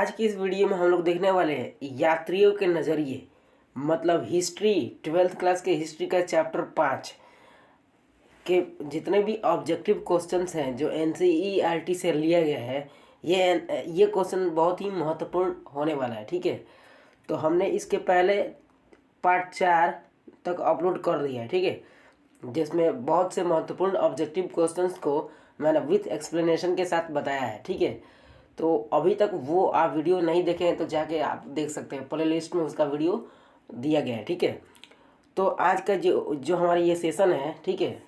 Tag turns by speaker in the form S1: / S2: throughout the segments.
S1: आज की इस वीडियो में हम लोग देखने वाले हैं यात्रियों के नज़रिए, मतलब हिस्ट्री 12th क्लास के हिस्ट्री का चैप्टर 5 के जितने भी ऑब्जेक्टिव क्वेश्चंस हैं जो एनसीईआरटी से लिया गया है। ये क्वेश्चन बहुत ही महत्वपूर्ण होने वाला है। ठीक है, तो हमने इसके पहले पार्ट 4 तक अपलोड कर दिया है। ठीक है, जिसमें बहुत से महत्वपूर्ण ऑब्जेक्टिव क्वेश्चंस को मैंने विथ एक्सप्लेनेशन के साथ बताया है। ठीक है, तो अभी तक वो आप वीडियो नहीं देखे हैं तो जाके आप देख सकते हैं, प्ले लिस्ट में उसका वीडियो दिया गया है। ठीक है, तो आज का जो जो हमारा ये सेशन है, ठीक है,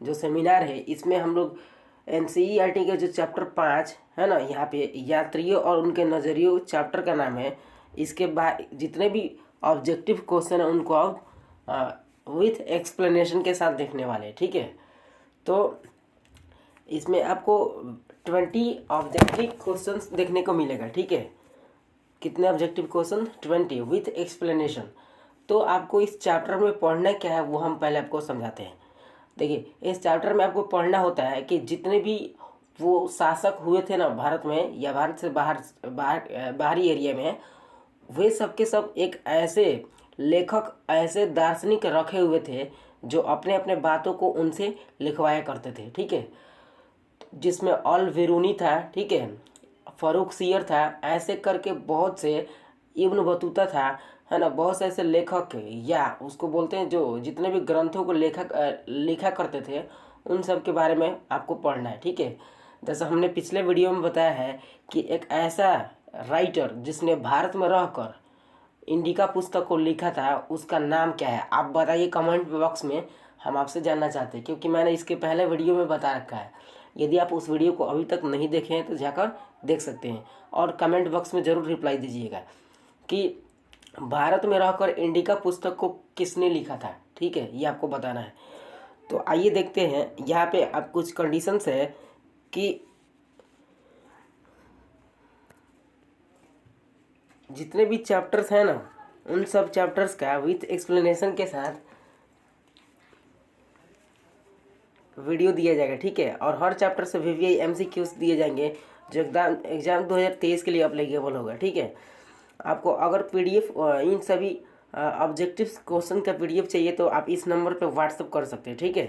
S1: जो सेमिनार है, इसमें हम लोग एनसीईआरटी के जो चैप्टर 5 है ना, यहाँ पे यात्रियों और उनके नज़रियों चैप्टर का नाम है। इसके बाद जितने भी ऑब्जेक्टिव क्वेश्चन हैं उनको आप विथ एक्सप्लेनेशन के साथ देखने वाले हैं। ठीक है, तो इसमें आपको 20 ऑब्जेक्टिव क्वेश्चंस देखने को मिलेगा। ठीक है, कितने ऑब्जेक्टिव क्वेश्चन? 20 with explanation. तो आपको इस चैप्टर में पढ़ना क्या है वो हम पहले आपको समझाते हैं। देखिए, इस चैप्टर में आपको पढ़ना होता है कि जितने भी वो शासक हुए थे ना भारत में या भारत से बाहरी एरिया में, वे सब के सब एक ऐसे लेखक, ऐसे दार्शनिक रखे हुए थे जो अपने अपने बातों को उनसे लिखवाया करते थे। ठीक है, जिसमें अल बिरूनी था, ठीक है, फर्रुख सियर था, ऐसे करके बहुत से, इब्न बतूता था, है ना, बहुत से ऐसे लेखक या उसको बोलते हैं जो जितने भी ग्रंथों को लिखा करते थे, उन सब के बारे में आपको पढ़ना है। ठीक है, जैसा हमने पिछले वीडियो में बताया है कि एक ऐसा राइटर जिसने भारत में रहकर इंडिका पुस्तक को लिखा था, उसका नाम क्या है? आप बताइए कमेंट बॉक्स में, हम आपसे जानना चाहते हैं, क्योंकि मैंने इसके पहले वीडियो में बता रखा है। यदि आप उस वीडियो को अभी तक नहीं देखे हैं तो जाकर देख सकते हैं, और कमेंट बॉक्स में ज़रूर रिप्लाई दीजिएगा कि भारत में रहकर इंडिका पुस्तक को किसने लिखा था। ठीक है, ये आपको बताना है। तो आइए देखते हैं, यहाँ पे आप कुछ कंडीशंस है कि जितने भी चैप्टर्स हैं ना, उन सब चैप्टर्स का विथ एक्सप्लेनेशन के साथ वीडियो दिया जाएगा। ठीक है, और हर चैप्टर से वीवीआई एमसीक्यूज दिए जाएंगे जो एग्जाम 2023 के लिए अप्लीकेबल होगा। ठीक है, आपको अगर पीडीएफ इन सभी ऑब्जेक्टिव्स क्वेश्चन का पीडीएफ चाहिए तो आप इस नंबर पे व्हाट्सअप कर सकते हैं। ठीक है,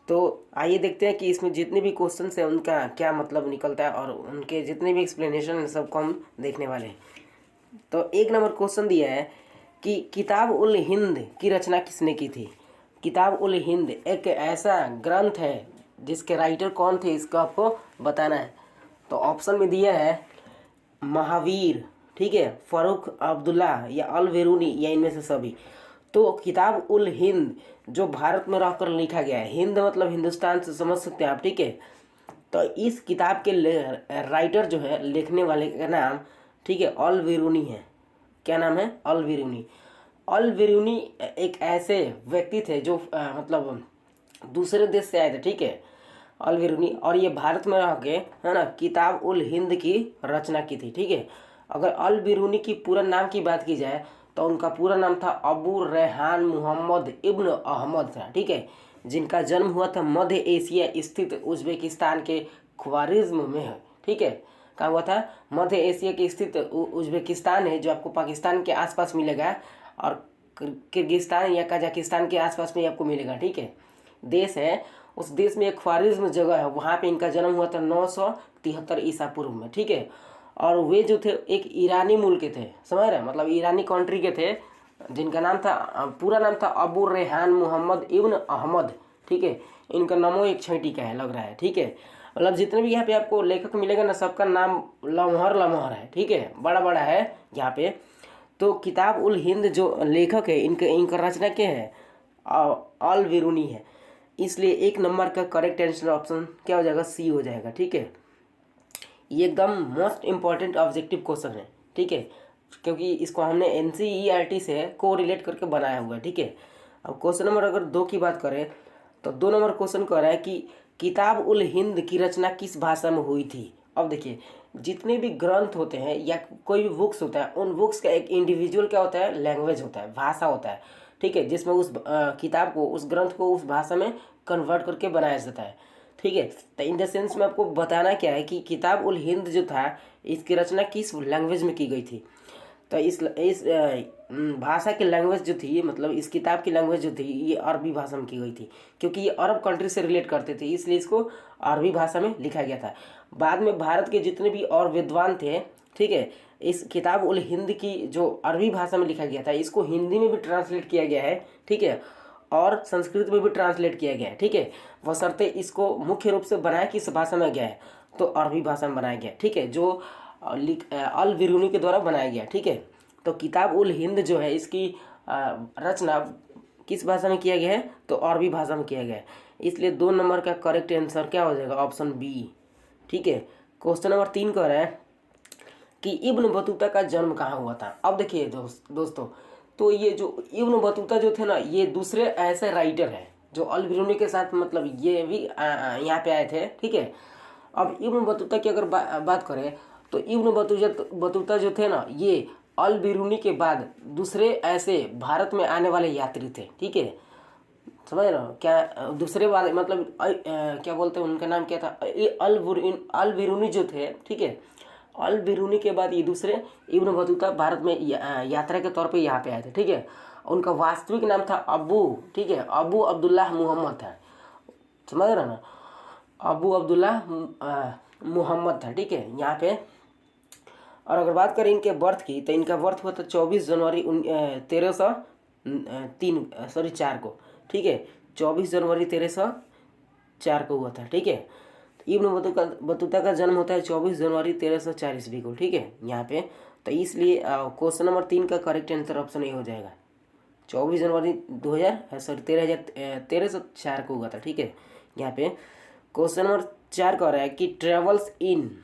S1: तो आइए देखते हैं कि इसमें जितने भी क्वेश्चन हैं उनका क्या मतलब निकलता है, और उनके जितने भी एक्सप्लेनेशन हैं सबको हम देखने वाले हैं। तो एक नंबर क्वेश्चन दिया है कि किताब उल हिंद की रचना किसने की थी? किताब उल हिंद एक ऐसा ग्रंथ है जिसके राइटर कौन थे, इसको आपको बताना है। तो ऑप्शन में दिया है महावीर, ठीक है, फर्रुख अब्दुल्ला या अल बिरूनी या इनमें से सभी। तो किताब उल हिंद जो भारत में रहकर लिखा गया है, हिंद मतलब हिंदुस्तान से समझ सकते हैं आप। ठीक है, तो इस किताब के राइटर जो है, लिखने वाले का नाम, ठीक है, अल बिरूनी है। क्या नाम है? अल बिरूनी। अल बिरूनी एक ऐसे व्यक्ति थे जो मतलब दूसरे देश से आए थे। ठीक है, अल बिरूनी, और ये भारत में रह के, है ना, किताब उल हिंद की रचना की थी। ठीक है, अगर अल बिरूनी की पूरा नाम की बात की जाए तो उनका पूरा नाम था अबू रेहान मोहम्मद इब्न अहमद था। ठीक है, जिनका जन्म हुआ था मध्य एशिया स्थित उज्बेकिस्तान के ख्वारिज्म में है। ठीक है, कहाँ हुआ था? मध्य एशिया के स्थित उज्बेकिस्तान है, जो आपको पाकिस्तान के आसपास मिलेगा, और किर्गिस्तान या कजाकिस्तान के आसपास में आपको मिलेगा। ठीक है, देश है, उस देश में एक ख्वारिज्म जगह है, वहाँ पे इनका जन्म हुआ था 973 ईसा पूर्व में। ठीक है, और वे जो थे एक ईरानी मूल के थे, समझ रहे हैं, मतलब ईरानी कंट्री के थे, जिनका नाम था, पूरा नाम था अबू रेहान मोहम्मद इब्न अहमद। ठीक है, इनका नामों एक छठी का है लग रहा है। ठीक है, मतलब जितने भी यहाँ पे आपको लेखक मिलेगा ना, सबका नाम लम्हर लम्हर है। ठीक है, बड़ा बड़ा है यहाँ पे। तो किताब उल हिंद जो लेखक है, इनका रचना क्या है? अल बिरूनी है। इसलिए एक नंबर का करेक्ट आंसर ऑप्शन क्या हो जाएगा? सी हो जाएगा। ठीक है, ये एकदम मोस्ट इम्पॉर्टेंट ऑब्जेक्टिव क्वेश्चन है। ठीक है, क्योंकि इसको हमने एनसीईआरटी से को रिलेट करके बनाया हुआ है। ठीक है, अब क्वेश्चन नंबर अगर 2 की बात करें तो 2 नंबर क्वेश्चन कह रहा है कि किताब उल हिंद की रचना किस भाषा में हुई थी? अब देखिए, जितने भी ग्रंथ होते हैं या कोई भी बुक्स होता है, उन बुक्स का एक इंडिविजुअल क्या होता है? लैंग्वेज होता है, भाषा होता है। ठीक है, जिसमें उस किताब को, उस ग्रंथ को उस भाषा में कन्वर्ट करके बनाया जाता है। ठीक है। तो इन द सेंस में आपको बताना क्या है कि किताब उल हिंद जो था इसकी रचना किस लैंग्वेज में की गई थी। तो इस भाषा की लैंग्वेज जो थी, मतलब इस किताब की लैंग्वेज जो थी ये अरबी भाषा में की गई थी, क्योंकि ये अरब कंट्री से रिलेट करते थे, इसलिए इसको अरबी भाषा में लिखा गया था। बाद में भारत के जितने भी और विद्वान थे, ठीक है, इस किताब उल हिंद की जो अरबी भाषा में लिखा गया था इसको हिंदी में भी ट्रांसलेट किया गया है, ठीक है, और संस्कृत में भी ट्रांसलेट किया गया है, ठीक है। बशर्ते इसको मुख्य रूप से बनाया किस भाषा में गया है, तो अरबी भाषा में बनाया गया, ठीक है, जो अल बिरूनी के द्वारा बनाया गया, ठीक है। तो किताब उल हिंद जो है इसकी रचना किस भाषा में किया गया है, तो अरबी भाषा में किया गया है। इसलिए 2 नंबर का करेक्ट आंसर क्या हो जाएगा, ऑप्शन बी, ठीक है। क्वेश्चन नंबर 3 कह रहा है कि इब्न बतूता का जन्म कहाँ हुआ था। अब देखिए दोस्तों, तो ये जो इब्न बतूता जो थे ना, ये दूसरे ऐसे राइटर हैं जो अल बिरूनी के साथ, मतलब ये भी यहाँ पे आए थे, ठीक है। अब इब्न बतूता की अगर बात करें तो इब्न बतूता जो थे ना, ये अल बिरूनी के बाद दूसरे ऐसे भारत में आने वाले यात्री थे, ठीक है। समझ रहे हो क्या, दूसरे वाले मतलब क्या बोलते हैं, उनका नाम क्या था, अल बिरूनी जो थे, ठीक है। अल बिरूनी के बाद ये दूसरे इब्न बतूता भारत में यात्रा के तौर पे यहाँ पे आए थे, ठीक है। उनका वास्तविक नाम था अबू, ठीक है, अबू अब्दुल्लाह मुहम्मद था, समझ रहे ना, अबू अब्दुल्लाह मुहम्मद था, ठीक है यहाँ पे। और अगर बात करें इनके बर्थ की, तो इनका बर्थ हुआ था 24 जनवरी 1304 को, ठीक है, 24 जनवरी 1304 को हुआ था, ठीक है। इब्न बतूता का जन्म होता है 24 जनवरी 1304 ईस्वी को, ठीक है यहाँ पे। तो इसलिए क्वेश्चन नंबर 3 का करेक्ट आंसर ऑप्शन ए हो जाएगा। 24 जनवरी 1304 को हुआ था, ठीक है यहाँ पे। क्वेश्चन नंबर 4 कह रहा है कि travels in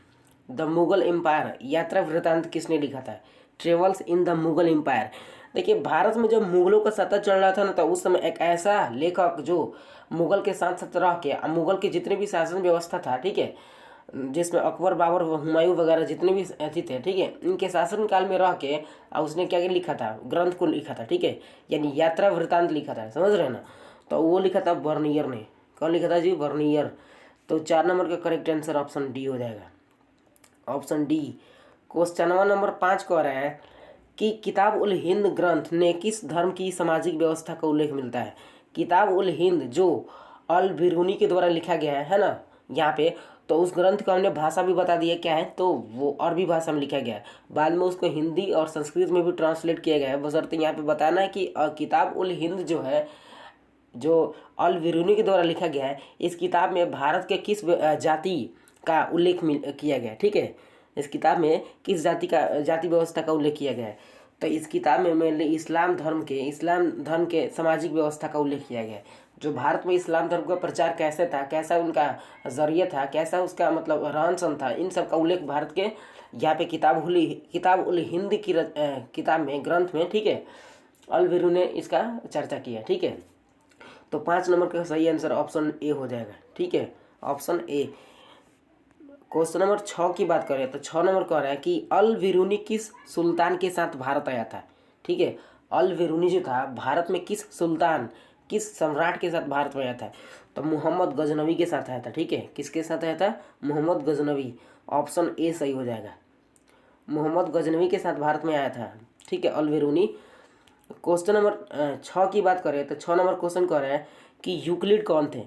S1: the Mughal empire, यात्रा वृतांत किसने लिखा था। Travels in the Mughal empire, देखिए भारत में जब मुगलों का सत्ता चल रहा था ना, तो उस समय एक ऐसा लेखक जो मुगल के साथ साथ रह के मुगल की जितनी भी शासन व्यवस्था था, ठीक है, जिसमें अकबर बाबर हुमायूं वगैरह जितने भी अथी थे, ठीक है, इनके शासन काल में रह के उसने क्या लिखा था, ग्रंथ को लिखा था, ठीक है, यानी यात्रा वृतांत लिखा था, समझ रहे हैं ना। तो वो लिखा था बर्नियर ने, कौन लिखा था जी, बर्नियर। तो 4 नंबर का करेक्ट आंसर ऑप्शन डी हो जाएगा, ऑप्शन डी। क्वेश्चन नंबर 5 कह रहा है कि किताब उल हिंद ग्रंथ ने किस धर्म की सामाजिक व्यवस्था का उल्लेख मिलता है। किताब उल हिंद जो अल बिरूनी के द्वारा लिखा गया है ना यहाँ पे, तो उस ग्रंथ को हमने भाषा भी बता दिया क्या है, तो वो अरबी भाषा में लिखा गया है, बाद में उसको हिंदी और संस्कृत में भी ट्रांसलेट किया गया है। बशर्ते यहाँ पे बताना है कि किताब उल हिंद जो है, जो अल बिरूनी के द्वारा लिखा गया है, इस किताब में भारत के किस जाति का उल्लेख किया गया है, ठीक है, इस किताब में किस जाति व्यवस्था का उल्लेख किया गया है। तो इस किताब में मेनली इस्लाम धर्म के सामाजिक व्यवस्था का उल्लेख किया गया है। जो भारत में इस्लाम धर्म का प्रचार कैसे था, कैसा उनका जरिया था, कैसा उसका मतलब रहन सहन था, इन सब का उल्लेख भारत के यहाँ पे किताब उल हिंद की किताब में, ग्रंथ में, ठीक है, अल बिरू ने इसका चर्चा किया, ठीक है। तो 5 नंबर का सही आंसर ऑप्शन ए हो जाएगा, ठीक है, ऑप्शन ए। क्वेश्चन नंबर 6 की बात करें तो 6 नंबर कह रहा है कि अल बिरूनी किस सुल्तान के साथ भारत आया था, ठीक है। अल बिरूनी जो था भारत में किस सम्राट के साथ भारत में आया था, तो मोहम्मद गजनवी के साथ आया था, ठीक है। किसके साथ आया था, मोहम्मद गजनवी, ऑप्शन ए सही हो जाएगा, मोहम्मद गजनवी के साथ भारत में आया था, ठीक है, अल बिरूनी। क्वेश्चन नंबर 6 की बात करें तो 6 नंबर क्वेश्चन कह रहा है कि यूक्लिड कौन थे।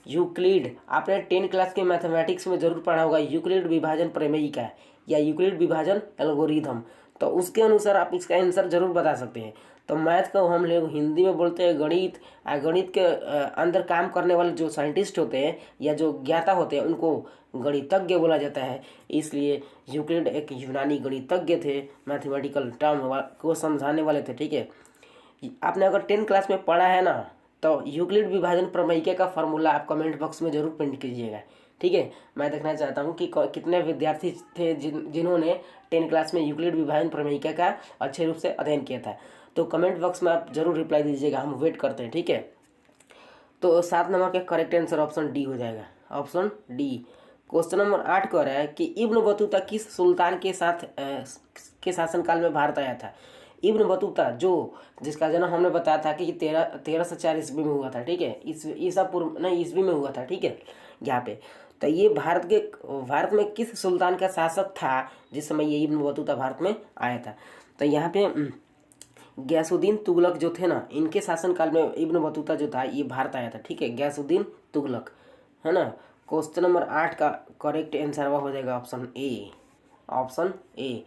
S1: यूक्लिड आपने 10 क्लास के मैथमेटिक्स में जरूर पढ़ा होगा, यूक्लिड विभाजन प्रमेय का या यूक्लिड विभाजन एल्गोरिथम, तो उसके अनुसार आप इसका आंसर जरूर बता सकते हैं। तो मैथ को हम लोग हिंदी में बोलते हैं गणित, गणित के अंदर काम करने वाले जो साइंटिस्ट होते हैं या जो ज्ञाता होते हैं उनको गणितज्ञ बोला जाता है। इसलिए यूक्लिड एक यूनानी गणितज्ञ थे, मैथमेटिकल टर्म को समझाने वाले थे, ठीक है। आपने अगर 10 क्लास में पढ़ा है ना, तो यूक्लिड विभाजन प्रमेय का फॉर्मूला आप कमेंट बॉक्स में जरूर प्रिंट कीजिएगा, ठीक है। मैं देखना चाहता हूँ कि कितने विद्यार्थी थे जिन्होंने 10 क्लास में यूक्लिड विभाजन प्रमेय का अच्छे रूप से अध्ययन किया था। तो कमेंट बॉक्स में आप जरूर रिप्लाई दीजिएगा, हम वेट करते हैं, ठीक है। तो 7 नंबर का करेक्ट आंसर ऑप्शन डी हो जाएगा, ऑप्शन डी। क्वेश्चन नंबर 8 कह रहा है कि इब्न बतूता किस सुल्तान के साथ के शासनकाल में भारत आया था। इब्न बतूता जिसका जन्म हमने बताया था कि 1304 ईस्वी में हुआ था, ठीक है, ईसा पूर्व नहीं ईस्वी में हुआ था, ठीक है। यहाँ पे। तो ये भारत में किस सुल्तान का शासक था जिस समय ये इब्न बतूता भारत में आया था? तो यहाँ पे गयासुद्दीन तुगलक जो थे ना, इनके शासनकाल में इब्न बतूता जो था ये भारत आया था, ठीक है, गयासुद्दीन तुगलक, है ना। क्वेश्चन नंबर 8 का करेक्ट आंसर हो जाएगा ऑप्शन ए, ऑप्शन ए।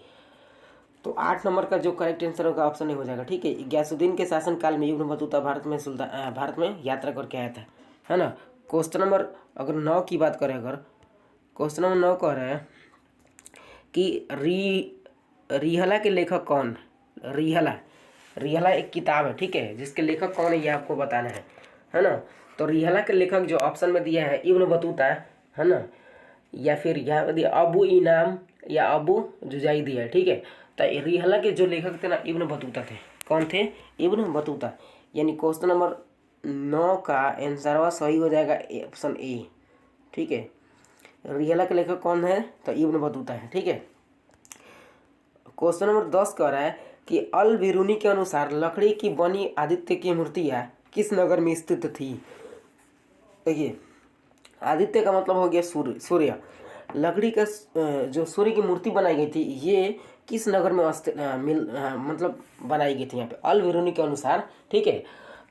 S1: तो 8 नंबर का जो करेक्ट आंसर होगा ऑप्शन ए हो जाएगा, ठीक है। गयासुद्दीन के शासनकाल में इब्न बतूता भारत में यात्रा करके आया था, है ना। क्वेश्चन नंबर अगर 9 की बात करें, अगर क्वेश्चन नंबर 9 कह रहे हैं कि रिहला के लेखक कौन? रिहला एक किताब है, ठीक है, जिसके लेखक कौन है ये आपको बताना है ना। तो रिहला के लेखक जो ऑप्शन में दिया है इब्न बतूता है ना, या फिर यहाँ पे दिया अबू इनाम या अबू जुजाई दिया है, ठीक है। तो रिहला के जो लेखक थे ना इब्न बतूता थे। कौन थे? Ibn Battuta. यानी क्वेश्चन नंबर 9 का आंसर सही हो जाएगा ऑप्शन ए, ठीक है। रिहला के लेखक कौन है? तो इब्न बतूता है, ठीक है। क्वेश्चन नंबर 10 कह रहा है कि अल बिरूनी के अनुसार लकड़ी की बनी आदित्य की मूर्तियाँ किस नगर में स्थित थी? देखिए, आदित्य का मतलब हो गया सूर्य। लकड़ी का जो सूर्य की मूर्ति बनाई गई थी ये किस नगर में मतलब बनाई गई थी यहाँ पे अल बिरूनी के अनुसार, ठीक है।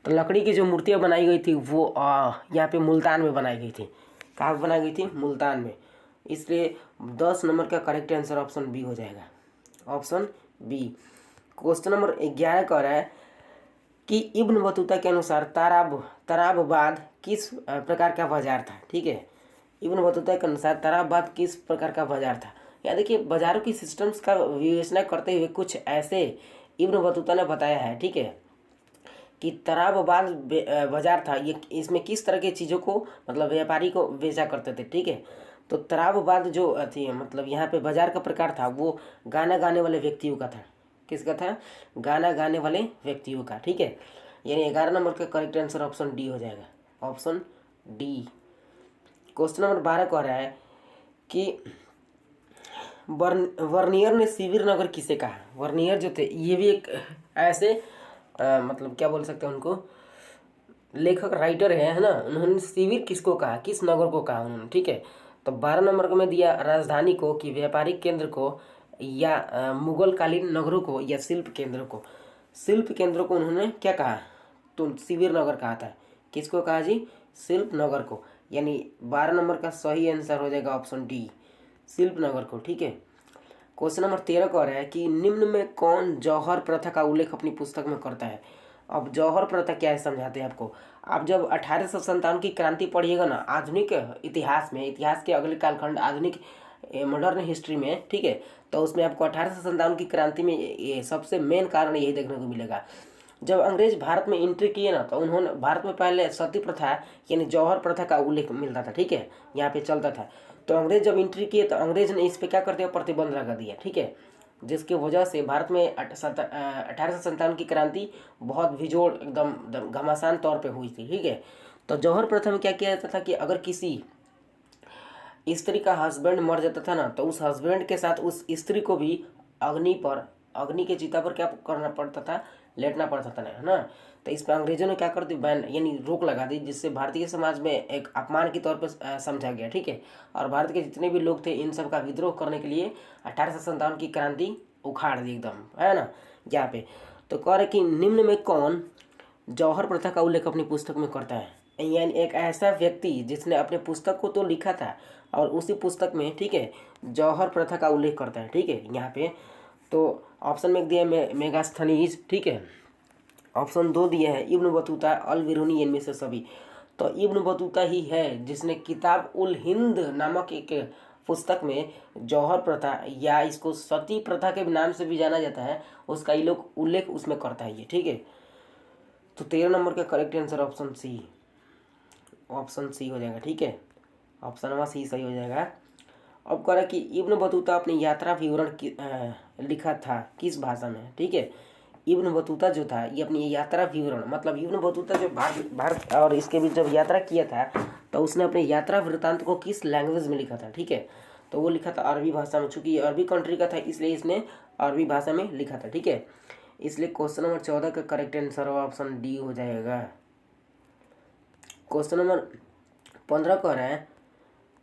S1: तो लकड़ी की जो मूर्तियाँ बनाई गई थी वो यहाँ पे मुल्तान में बनाई गई थी। कहाँ पे बनाई गई थी? मुल्तान में। इसलिए 10 नंबर का करेक्ट आंसर ऑप्शन बी हो जाएगा, ऑप्शन बी। क्वेश्चन नंबर 11 कह रहा है कि इब्न बतूता के अनुसार तराबबाद किस प्रकार का बाजार था, ठीक है। इब्न बतूता के अनुसार तराबबाद किस प्रकार का बाजार था? या देखिए, बाजारों की सिस्टम्स का विवेचना करते हुए कुछ ऐसे इब्न बतूता ने बताया है, ठीक है, कि तराबबाद बाजार था ये, इसमें किस तरह की चीज़ों को मतलब व्यापारी को बेचा करते थे, ठीक है। तो तराबबाद जो थी मतलब यहाँ पे बाजार का प्रकार था वो गाना गाने वाले व्यक्तियों का था। किसका था? गाना गाने वाले व्यक्तियों का, ठीक है। यानी 11 नंबर का करेक्ट आंसर ऑप्शन डी हो जाएगा, ऑप्शन डी। क्वेश्चन नंबर 12 कह रहा है कि वर्नियर ने शिविर नगर किसे कहा? वर्नियर जो थे ये भी एक ऐसे मतलब क्या बोल सकते हैं उनको, लेखक राइटर है ना। उन्होंने शिविर किसको कहा, किस नगर को कहा उन्होंने, ठीक है। तो 12 नंबर को मैं दिया राजधानी को, कि व्यापारिक केंद्र को, या मुगल कालीन नगरों को, या शिल्प केंद्र को। शिल्प केंद्र को उन्होंने क्या कहा? तो शिविर नगर कहा था। किसको कहा जी? शिल्प नगर को। यानी 12 नंबर का सही आंसर हो जाएगा ऑप्शन डी, शिल्प नगर को, ठीक है। क्वेश्चन नंबर 13 कह रहा है कि निम्न में कौन जौहर प्रथा का उल्लेख अपनी पुस्तक में करता है? अब जौहर प्रथा क्या है समझाते हैं आपको। आप जब 1857 की क्रांति पढ़िएगा ना आधुनिक इतिहास में, इतिहास के अगले कालखंड आधुनिक मॉडर्न हिस्ट्री में, ठीक है, तो उसमें आपको 1857 की क्रांति में ये सबसे मेन कारण यही देखने को मिलेगा। जब अंग्रेज भारत में एंट्री किए ना तो उन्होंने भारत में पहले सती प्रथा यानी जौहर प्रथा का उल्लेख मिलता था, ठीक है, यहाँ पे चलता था। तो अंग्रेज जब एंट्री किए तो अंग्रेज ने इस पे क्या कर दिया? प्रतिबंध लगा दिया, ठीक है, जिसकी वजह से भारत में 1857 की क्रांति बहुत बेजोड़ एकदम घमासान तौर पे हुई थी, ठीक है। तो जौहर प्रथा में क्या किया जाता था कि अगर किसी स्त्री का हस्बैंड मर जाता था ना तो उस हस्बैंड के साथ उस स्त्री को भी अग्नि के चिता पर क्या करना पड़ता था? लेटना पड़ता था ना, है ना। तो इस पर अंग्रेजों ने क्या कर दी? बैन यानी रोक लगा दी, जिससे भारतीय समाज में एक अपमान के तौर पर समझा गया, ठीक है। और भारत के जितने भी लोग थे इन सब का विद्रोह करने के लिए 1857 की क्रांति उखाड़ दी एकदम, है ना, यहाँ पे। तो कह रहे कि निम्न में कौन जौहर प्रथा का उल्लेख अपनी पुस्तक में करता है? यानी एक ऐसा व्यक्ति जिसने अपने पुस्तक को तो लिखा था और उसी पुस्तक में, ठीक है, जौहर प्रथा का उल्लेख करता है, ठीक है, यहाँ पे। तो ऑप्शन में दिया मेगास्थनीज, ठीक है। ऑप्शन 2 दिए हैं इब्न बतूता, अल बिरूनी, इनमें से सभी। तो इब्न बतूता ही है जिसने किताब उल हिंद नामक एक पुस्तक में जौहर प्रथा या इसको सती प्रथा के नाम से भी जाना जाता है उसका ये लोग उल्लेख उसमें करता है ये, ठीक है। तो 13 नंबर का correct answer option C, option C हो जाएगा, ठीक है, ऑप्शन नंबर सी सही हो जाएगा। अब कह रहा है कि इब्न बतूता अपनी यात्रा विवरण लिखा था किस भाषा में, ठीक है। इब्न बतूता जो था ये अपनी यात्रा विवरण मतलब इब्न बतूता जो भारत और इसके बीच जब यात्रा किया था तो उसने अपने यात्रा वृत्तांत को किस लैंग्वेज में लिखा था, ठीक है। तो वो लिखा था अरबी भाषा में, चूंकि ये अरबी कंट्री का था इसलिए इसने अरबी भाषा में लिखा था, ठीक है। इसलिए क्वेश्चन नंबर 14 का करेक्ट आंसर ऑप्शन डी हो जाएगा। क्वेश्चन नंबर 15 कह रहा है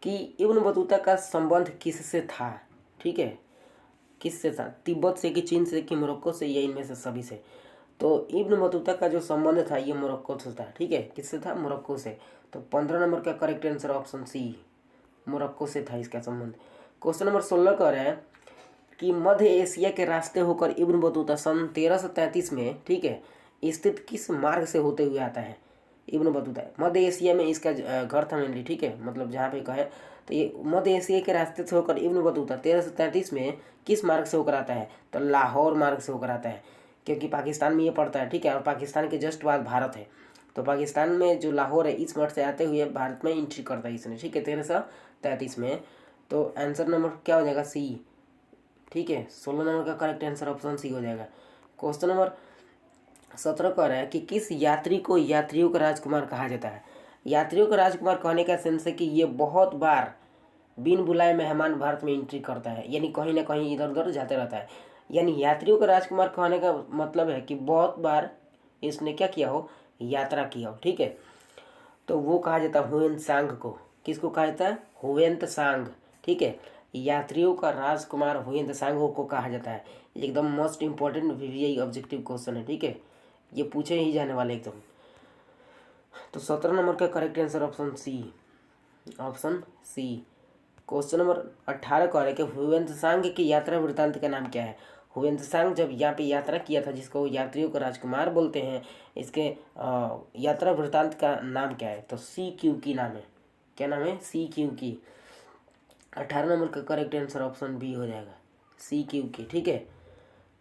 S1: कि इब्न बतूता का संबंध किससे था, ठीक है, किससे था, तिब्बत से कि चीन से कि मोरक्को से, या इनमें से सभी से। तो इब्न बतूता का जो संबंध था ये मोरक्को से था, ठीक है, किससे था, मोरक्को से। तो 15 नंबर का correct answer option C, Morocco से था इसका संबंध। क्वेश्चन नंबर 16 कह रहे हैं कि मध्य एशिया के रास्ते होकर इब्न बतूता सन 1333 में, ठीक है, स्थित किस मार्ग से होते हुए आता है। इब्न बतूता मध्य एशिया में इसका घर था मेनली, ठीक है, मतलब जहाँ पे कहे तो ये मध्य एशिया के रास्ते से होकर इब्न बतूता 1333 में किस मार्ग से होकर आता है, तो लाहौर मार्ग से होकर आता है, क्योंकि पाकिस्तान में ये पड़ता है, ठीक है, और पाकिस्तान के जस्ट बाद भारत है। तो पाकिस्तान में जो लाहौर है इस मार्ग से आते हुए भारत में एंट्री करता है इसने, ठीक है, 1333 में। तो आंसर नंबर क्या हो जाएगा, सी, ठीक है, 16 नंबर का करेक्ट आंसर ऑप्शन सी हो जाएगा। क्वेश्चन नंबर 17 कह रहा है कि किस यात्री को यात्रियों का राजकुमार कहा जाता है। यात्रियों का राजकुमार कहने का सेंस है कि ये बहुत बार बिन बुलाए मेहमान भारत में एंट्री करता है, यानी कहीं ना कहीं इधर उधर जाते रहता है। यानी यात्रियों का राजकुमार कहने का मतलब है कि बहुत बार इसने क्या किया हो, यात्रा किया हो, ठीक है। तो वो कहा जाता है हुएन सांग को। किसको कहा जाता है, हुएन सांग, ठीक है। यात्रियों का राजकुमार हुएन सांग को कहा जाता है। एकदम most important VVI objective question है, ठीक है, ये पूछे ही जाने वाले एकदम। तो 17 नंबर का correct answer option C, option C. Question number 18 कह रहे कि हुएन सांग की यात्रा वृत्तांत का नाम क्या है। हुएन सांग जब यहाँ पे यात्रा किया था, जिसको यात्रियों का राजकुमार बोलते हैं, इसके यात्रा वृत्तांत का नाम क्या है, तो सी क्यू की नाम है। क्या नाम है, सी क्यू की। 18 नंबर का करेक्ट आंसर ऑप्शन बी हो जाएगा, सी क्यू की, ठीक है।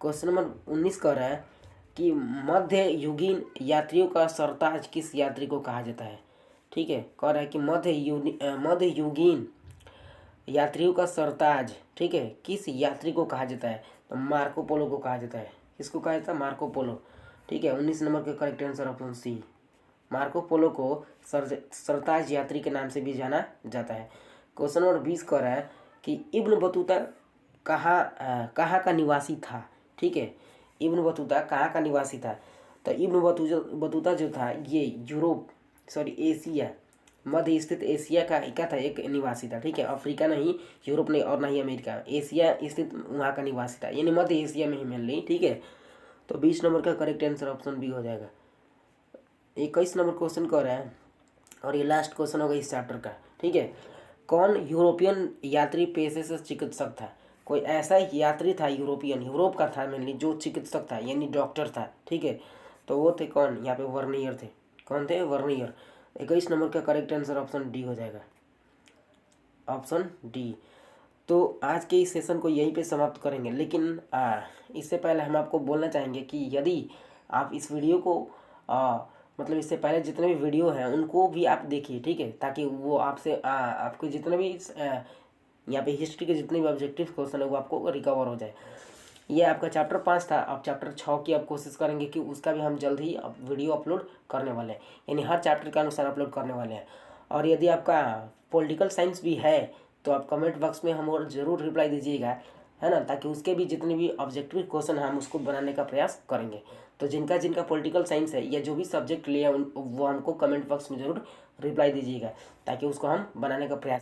S1: क्वेश्चन नंबर 19 कह रहा है कि मध्य युगीन यात्रियों का सरताज किस यात्री को कहा जाता है, ठीक है। कह रहा है कि मध्य युगीन यात्रियों का सरताज, ठीक है, किस यात्री को कहा जाता है, तो मार्को पोलो को कहा जाता है। किसको कहा जाता है, मार्को पोलो, ठीक है। 19 नंबर का correct answer option C, Marco Polo को सरताज यात्री के नाम से भी जाना जाता है। क्वेश्चन नंबर 20 कह रहा है कि इब्न बतूता कहाँ का निवासी था, ठीक है। इब्न बतूता कहाँ का निवासी था, तो इब्न बतूता जो था ये एशिया, मध्य स्थित एशिया का क्या था, एक निवासी था, ठीक है। अफ्रीका नहीं, यूरोप नहीं, और नहीं अमेरिका, एशिया स्थित वहाँ का निवासी था, यानी मध्य एशिया में ही मिल रही, ठीक है। तो 20 नंबर का करेक्ट आंसर ऑप्शन बी हो जाएगा। 21 नंबर क्वेश्चन कह रहा है, और ये लास्ट क्वेश्चन होगा इस चैप्टर का, ठीक है। कौन यूरोपियन यात्री पेशे से चिकित्सक था। कोई ऐसा यात्री था यूरोपियन, यूरोप का था मेनली, जो चिकित्सक था यानी डॉक्टर था, ठीक है। तो वो थे कौन, यहाँ पे वर्नियर थे। कौन थे, वर्नियर। 21 नंबर का करेक्ट आंसर ऑप्शन डी हो जाएगा, ऑप्शन डी। तो आज के इस सेशन को यहीं पे समाप्त करेंगे, लेकिन इससे पहले हम आपको बोलना चाहेंगे कि यदि आप इस वीडियो को मतलब इससे पहले जितने भी वीडियो हैं उनको भी आप देखिए, ठीक है, ताकि वो आपसे आपके जितने भी यहाँ पे हिस्ट्री के जितने भी ऑब्जेक्टिव क्वेश्चन है वो आपको रिकवर हो जाए। ये आपका चैप्टर 5 था। अब चैप्टर 6 की आप कोशिश करेंगे कि उसका भी हम जल्द ही वीडियो अपलोड करने वाले हैं, यानी हर चैप्टर के अनुसार अपलोड करने वाले हैं। और यदि आपका पॉलिटिकल साइंस भी है तो आप कमेंट बॉक्स में हम और ज़रूर रिप्लाई दीजिएगा, है ना, ताकि उसके भी जितने भी ऑब्जेक्टिव क्वेश्चन हम उसको बनाने का प्रयास करेंगे। तो जिनका जिनका पॉलिटिकल साइंस है या जो भी सब्जेक्ट लिया वो हमको कमेंट बॉक्स में ज़रूर रिप्लाई दीजिएगा, ताकि उसको हम बनाने का प्रयास